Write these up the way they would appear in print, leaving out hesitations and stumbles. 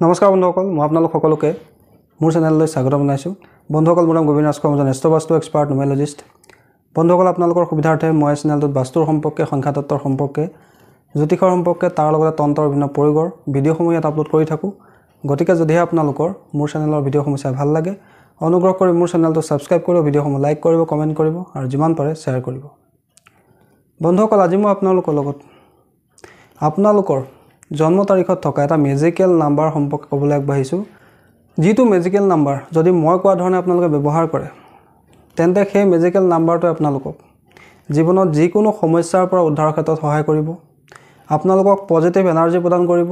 নমস্কাৰ বন্ধুসকল, মই আপোনালোক সকলোকে মোৰ চেনেললৈ স্বাগত জনাইছোঁ। বন্ধুসকল, মোৰ নাম গোবিন্দ ৰাজখোৱা, মই এষ্ট্ৰবাস্তু এক্সপাৰ্ট নিউমেৰলজিষ্ট। বন্ধুসকল, আপোনালোকৰ সুবিধাৰ্থে মই চেনেলটোত বাস্তুৰ সম্পৰ্কে, সংখ্যাতত্বৰ সম্পৰ্কে, জ্যোতিষৰ সম্পৰ্কে, তাৰ লগতে তন্ত্ৰৰ বিভিন্ন প্ৰয়োগৰ ভিডিঅ'সমূহ ইয়াত আপলোড কৰি থাকোঁ। গতিকে যদিহে আপোনালোকৰ মোৰ চেনেলৰ ভিডিঅ'সমূহ চাই ভাল লাগে, অনুগ্ৰহ কৰি মোৰ চেনেলটো ছাবস্ক্ৰাইব কৰিব, ভিডিঅ'সমূহ লাইক কৰিব, কমেণ্ট কৰিব আৰু যিমান পাৰে শ্বেয়াৰ কৰিব। বন্ধুসকল, আজি মই আপোনালোকৰ লগত আপোনালোকৰ জন্ম তাৰিখত থকা এটা মেজিকেল নাম্বাৰ সম্পৰ্কে ক'বলৈ আগবাঢ়িছোঁ। যিটো মেজিকেল নাম্বাৰ যদি মই কোৱা ধৰণে আপোনালোকে ব্যৱহাৰ কৰে, তেন্তে সেই মেজিকেল নাম্বাৰটোৱে আপোনালোকক জীৱনত যিকোনো সমস্যাৰ পৰা উদ্ধাৰৰ ক্ষেত্ৰত সহায় কৰিব, আপোনালোকক পজিটিভ এনাৰ্জি প্ৰদান কৰিব,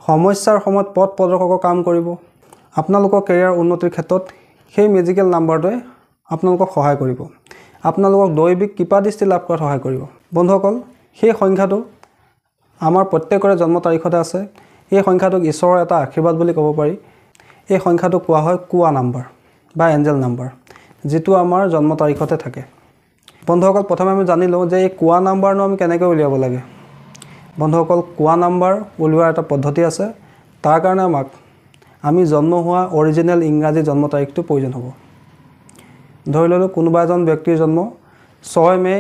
সমস্যাৰ সময়ত পথ প্ৰদৰ্শকৰ কাম কৰিব, আপোনালোকৰ কেৰিয়াৰ উন্নতিৰ ক্ষেত্ৰত সেই মেজিকেল নাম্বাৰটোৱে আপোনালোকক সহায় কৰিব, আপোনালোকক দৈবিক কৃপা দৃষ্টি লাভ কৰাত সহায় কৰিব। বন্ধুসকল, সেই সংখ্যাটো আমাৰ প্ৰত্যেকৰে জন্ম তাৰিখতে আছে। এই সংখ্যাটোক ঈশ্বৰৰ এটা আশীৰ্বাদ বুলি ক'ব পাৰি। এই সংখ্যাটোক কোৱা হয় কোৱা নাম্বাৰ বা এঞ্জেল নাম্বাৰ, যিটো আমাৰ জন্ম তাৰিখতে থাকে। বন্ধুসকল, প্ৰথমে আমি জানি লওঁ যে এই কোৱা নাম্বাৰনো আমি কেনেকৈ উলিয়াব লাগে। বন্ধুসকল, কোৱা নাম্বাৰ উলিওৱাৰ এটা পদ্ধতি আছে। তাৰ কাৰণে আমি জন্ম হোৱা অৰিজিনেল ইংৰাজী জন্ম তাৰিখটো প্ৰয়োজন হ'ব। ধৰি ল'লোঁ কোনোবা এজন ব্যক্তিৰ জন্ম 6 মে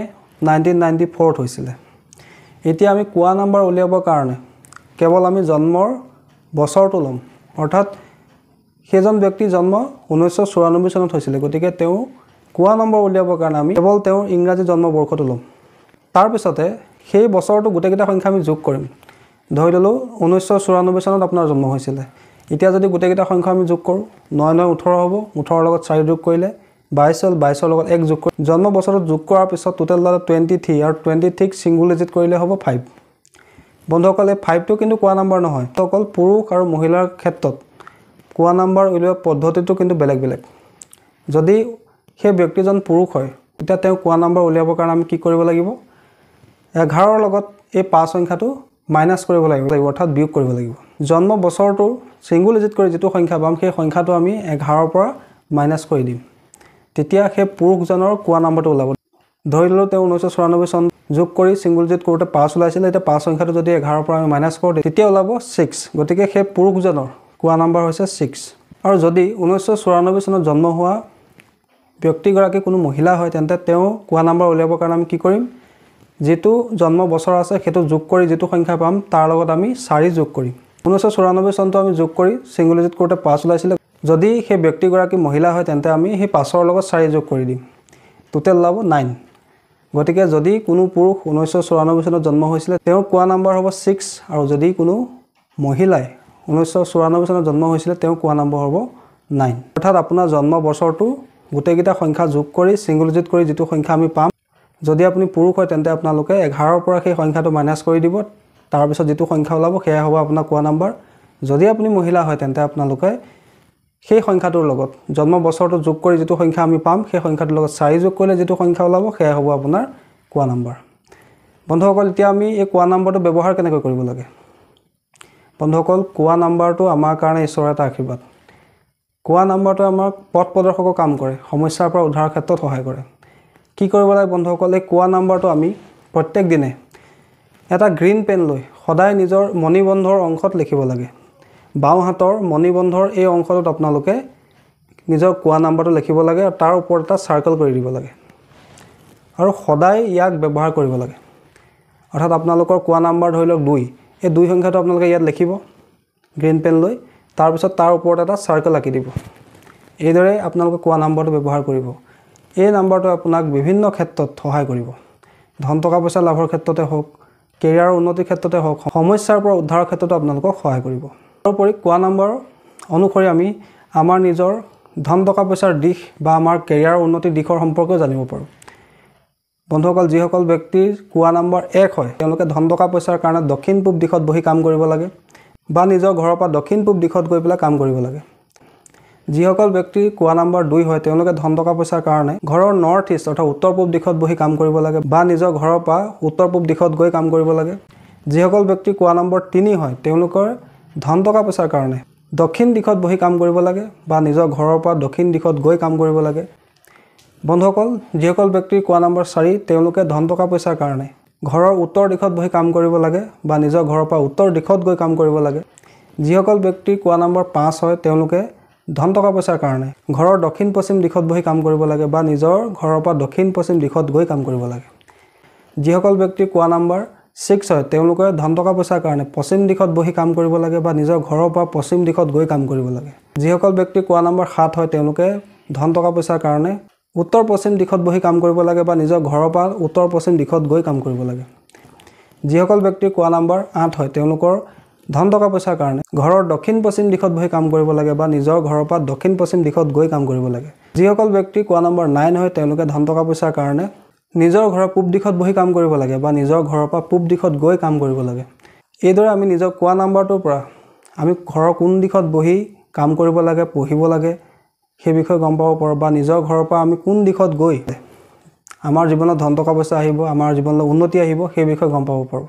1994 হৈছিলে। এতিয়া আমি কোৱা নাম্বাৰ উলিয়াবৰ কাৰণে কেৱল আমি জন্মৰ বছৰটো ল'ম, অৰ্থাৎ সেইজন ব্যক্তিৰ জন্ম 1994 চনত হৈছিলে। গতিকে তেওঁ কোৱা নম্বৰ উলিয়াবৰ কাৰণে আমি কেৱল তেওঁৰ ইংৰাজী জন্মবৰ্ষটো ল'ম। তাৰপিছতে সেই বছৰটো গোটেইকেইটা সংখ্যা আমি যোগ কৰিম। ধৰি ল'লোঁ 1994 চনত আপোনাৰ জন্ম হৈছিলে। এতিয়া যদি গোটেইকেইটা সংখ্যা আমি যোগ কৰোঁ, 9 9 18 হ'ব। 18ৰ লগত 4 যোগ কৰিলে 22 হ'ল। 22ৰ লগত 1 যোগ কৰি জন্ম বছৰত যোগ কৰাৰ পিছত টোটেল দালে 23 আৰু 23 ছিংগুল ডিজিট কৰিলে হ'ব 5। বন্ধুসকল, এই 5টো কিন্তু কোৱা নাম্বাৰ নহয়। অকল পুৰুষ আৰু মহিলাৰ ক্ষেত্ৰত কোৱা নাম্বাৰ উলিওৱা পদ্ধতিটো কিন্তু বেলেগ বেলেগ। যদি সেই ব্যক্তিজন পুৰুষ হয়, তেতিয়া তেওঁ কোৱা নাম্বাৰ উলিয়াবৰ কাৰণে আমি কি কৰিব লাগিব? 11ৰ লগত এই 5 সংখ্যাটো মাইনাছ কৰিব লাগিব, অৰ্থাৎ বিয়োগ কৰিব লাগিব। জন্ম বছৰটো ছিংগুল ডিজিট কৰি যিটো সংখ্যা পাম, সেই সংখ্যাটো আমি 11ৰ পৰা মাইনাছ কৰি দিম। তেতিয়া সেই পুৰুষজনৰ কোৱা নাম্বাৰটো ওলাব। ধৰি ল'লোঁ তেওঁ 1994 চন যোগ কৰি ছিংগুল ডিজিট কৰোঁতে 5 ওলাইছিলে। এতিয়া 5 সংখ্যাটো যদি 11ৰ পৰা আমি মাইনাছ কৰোঁ, তেতিয়া ওলাব 6। গতিকে সেই পুৰুষজনৰ কোৱা নাম্বাৰ হৈছে 6। আৰু যদি 1994 চনত জন্ম হোৱা ব্যক্তিগৰাকী কোনো মহিলা হয়, তেন্তে তেওঁ কোৱা নাম্বাৰ উলিয়াবৰ কাৰণে আমি কি কৰিম? যিটো জন্ম বছৰ আছে সেইটো যোগ কৰি যিটো সংখ্যা পাম, তাৰ লগত আমি 4 যোগ কৰিম। 1994 চনটো আমি যোগ কৰি ছিংগুল ডিজিট কৰোঁতে 5 ওলাইছিলে। যদি সেই ব্যক্তিগৰাকী মহিলা হয়, তেন্তে আমি সেই 5ৰ লগত 4 যোগ কৰি দিম। টোটেল ওলাব 9। গতিকে যদি কোনো পুৰুষ 1994 চনত জন্ম হৈছিলে, তেওঁৰ কোৱা নাম্বাৰ হ'ব 6। আৰু যদি কোনো মহিলাই 1994 চনত জন্ম হৈছিলে, তেওঁৰ কোৱা নম্বৰ হ'ব 9। অৰ্থাৎ আপোনাৰ জন্ম বছৰটো গোটেইকেইটা সংখ্যা যোগ কৰি ছিংগুল ডিজিট কৰি যিটো সংখ্যা আমি পাম, যদি আপুনি পুৰুষ হয় তেন্তে আপোনালোকে 11ৰ পৰা সেই সংখ্যাটো মাইনাছ কৰি দিব। তাৰপিছত যিটো সংখ্যা ওলাব সেয়া হ'ব আপোনাৰ কোৱা নাম্বাৰ। যদি আপুনি মহিলা হয়, তেন্তে আপোনালোকে সেই সংখ্যাটোৰ লগত জন্ম বছৰটো যোগ কৰি যিটো সংখ্যা আমি পাম, সেই সংখ্যাটোৰ লগত 4 যোগ কৰিলে যিটো সংখ্যা ওলাব, সেয়া হ'ব আপোনাৰ কোৱা নাম্বাৰ। বন্ধুসকল, এতিয়া আমি এই কোৱা নাম্বাৰটো ব্যৱহাৰ কেনেকৈ কৰিব লাগে? বন্ধুসকল, কোৱা নাম্বাৰটো আমাৰ কাৰণে ঈশ্বৰৰ এটা আশীৰ্বাদ। কোৱা নাম্বাৰটোৱে আমাক পথ প্ৰদৰ্শকৰ কাম কৰে, সমস্যাৰ পৰা উদ্ধাৰৰ ক্ষেত্ৰত সহায় কৰে। কি কৰিব লাগে বন্ধুসকল? এই কোৱা নাম্বাৰটো আমি প্ৰত্যেক দিনে এটা গ্ৰীণ পেন লৈ সদায় নিজৰ মণিবন্ধৰ অংশত লিখিব লাগে। বাওঁ হাতৰ মণিবন্ধৰ এই অংশটোত আপোনালোকে নিজৰ কোৱা নাম্বাৰটো লিখিব লাগে আৰু তাৰ ওপৰত এটা চাৰ্কেল কৰি দিব লাগে। আৰু সদায় ইয়াক ব্যৱহাৰ কৰিব লাগে। অৰ্থাৎ আপোনালোকৰ কোৱা নাম্বাৰ ধৰি লওক 2। এই 2 সংখ্যাটো আপোনালোকে ইয়াত লিখিব গ্ৰীণ পেন লৈ। তাৰপিছত তাৰ ওপৰত এটা চাৰ্কেল আঁকি দিব। এইদৰে আপোনালোকে কোৱা নাম্বাৰটো ব্যৱহাৰ কৰিব। এই নাম্বাৰটোৱে আপোনাক বিভিন্ন ক্ষেত্ৰত সহায় কৰিব। ধন টকা পইচা লাভৰ ক্ষেত্ৰতে হওক, কেৰিয়াৰৰ উন্নতিৰ ক্ষেত্ৰতে হওক, সমস্যাৰ পৰা উদ্ধাৰৰ ক্ষেত্ৰতো আপোনালোকক সহায় কৰিব। তাৰোপৰি কোৱা নম্বৰ অনুসৰি আমি আমাৰ নিজৰ ধন টকা পইচাৰ দিশ বা আমাৰ কেৰিয়াৰৰ উন্নতিৰ দিশৰ সম্পৰ্কেও জানিব পাৰোঁ। বন্ধুসকল, যিসকল ব্যক্তিৰ কোৱা নম্বৰ 1 হয়, তেওঁলোকে ধন টকা পইচাৰ কাৰণে দক্ষিণ পূব দিশত বহি কাম কৰিব লাগে বা নিজৰ ঘৰৰ পৰা দক্ষিণ পূব দিশত গৈ পেলাই কাম কৰিব লাগে। যিসকল ব্যক্তিৰ কোৱা নম্বৰ 2 হয়, তেওঁলোকে ধন টকা পইচাৰ কাৰণে ঘৰৰ নৰ্থ ইষ্ট অৰ্থাৎ উত্তৰ পূব দিশত বহি কাম কৰিব লাগে বা নিজৰ ঘৰৰ পৰা উত্তৰ পূব দিশত গৈ কাম কৰিব লাগে। যিসকল ব্যক্তিৰ কোৱা নম্বৰ 3 হয়, তেওঁলোকৰ ধন টকা পইচাৰ কাৰণে দক্ষিণ দিশত বহি কাম কৰিব লাগে বা নিজৰ ঘৰৰ পৰা দক্ষিণ দিশত গৈ কাম কৰিব লাগে। বন্ধুসকল, যিসকল ব্যক্তিৰ কোৱা নম্বৰ 4, তেওঁলোকে ধন টকা পইচাৰ কাৰণে ঘৰৰ উত্তৰ দিশত বহি কাম কৰিব লাগে বা নিজৰ ঘৰৰ পৰা উত্তৰ দিশত গৈ কাম কৰিব লাগে। যিসকল ব্যক্তিৰ কোৱা নম্বৰ 5 হয় তেওঁলোকে ধন টকা পইচাৰ কাৰণে ঘৰৰ দক্ষিণ পশ্চিম দিশত বহি কাম কৰিব লাগে বা নিজৰ ঘৰৰ পৰা দক্ষিণ পশ্চিম দিশত গৈ কাম কৰিব লাগে। যিসকল ব্যক্তিৰ কোৱা নম্বৰ 6 হয় তেওঁলোকে ধন টকা পইচাৰ কাৰণে পশ্চিম দিশত বহি কাম কৰিব লাগে বা নিজৰ ঘৰৰ পৰা পশ্চিম দিশত গৈ কাম কৰিব লাগে। যিসকল ব্যক্তিৰ কোৱা নম্বৰ 7 হয় তেওঁলোকে ধন টকা পইচাৰ কাৰণে উত্তৰ পশ্চিম দিশত বহি কাম কৰিব লাগে বা নিজৰ ঘৰৰ পৰা উত্তৰ পশ্চিম দিশত গৈ কাম কৰিব লাগে। যিসকল ব্যক্তিৰ কোৱা নম্বৰ 8 হয় তেওঁলোকৰ ধন টকা পইচাৰ কাৰণে ঘৰৰ দক্ষিণ পশ্চিম দিশত বহি কাম কৰিব লাগে বা নিজৰ ঘৰৰ পৰা দক্ষিণ পশ্চিম দিশত গৈ কাম কৰিব লাগে। যিসকল ব্যক্তিৰ কোৱা নম্বৰ 9 হয় তেওঁলোকে ধন টকা পইচাৰ কাৰণে নিজৰ ঘৰৰ পূব দিশত বহি কাম কৰিব লাগে বা নিজৰ ঘৰৰ পৰা পূব দিশত গৈ কাম কৰিব লাগে। এইদৰে আমি নিজৰ কোৱা নম্বৰটোৰ পৰা আমি ঘৰৰ কোন দিশত বহি কাম কৰিব লাগে, পঢ়িব লাগে সেই বিষয়ে গম পাব পাৰোঁ বা নিজৰ ঘৰৰ পৰা আমি কোন দিশত গৈ আমাৰ জীৱনত ধন টকা পইচা আহিব, আমাৰ জীৱনত উন্নতি আহিব সেই বিষয়ে গম পাব পাৰোঁ।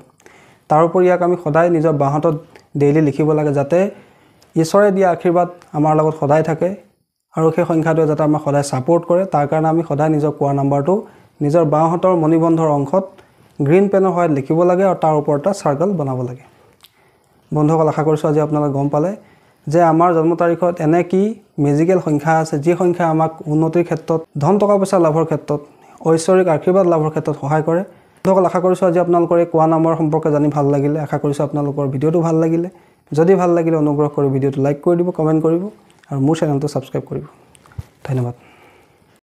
তাৰোপৰি ইয়াক আমি সদায় নিজৰ বাহঁতত ডেইলি লিখিব লাগে যাতে ঈশ্বৰে দিয়া আশীৰ্বাদ আমাৰ লগত সদায় থাকে আৰু সেই সংখ্যাটোৱে যাতে আমাক সদায় ছাপোৰ্ট কৰে। তাৰ কাৰণে আমি সদায় নিজৰ কোৱা নম্বৰটো নিজৰ বাহঁতৰ মণিবন্ধৰ অংশত গ্ৰীণ পেনৰ সহায়ত লিখিব লাগে আৰু তাৰ ওপৰত এটা চাৰ্কেল বনাব লাগে। বন্ধুসকল, আশা কৰিছোঁ আজি আপোনালোকে গম পালে যে আমাৰ জন্ম তাৰিখত এনে কি মেজিকেল সংখ্যা আছে যি সংখ্যা আমাক উন্নতিৰ ক্ষেত্ৰত, ধন টকা পইচা লাভৰ ক্ষেত্ৰত, ঐশ্বৰিক আশীৰ্বাদ লাভৰ ক্ষেত্ৰত সহায় কৰে। বন্ধুসকল, আশা কৰিছোঁ আজি আপোনালোকৰ এই কোৱা নম্বৰ সম্পৰ্কে জানি ভাল লাগিলে। আশা কৰিছোঁ আপোনালোকৰ ভিডিঅ'টো ভাল লাগিলে। যদি ভাল লাগিলে অনুগ্ৰহ কৰি ভিডিঅ'টো লাইক কৰি দিব, কমেণ্ট কৰিব আৰু মোৰ চেনেলটো ছাবস্ক্ৰাইব কৰিব। ধন্যবাদ।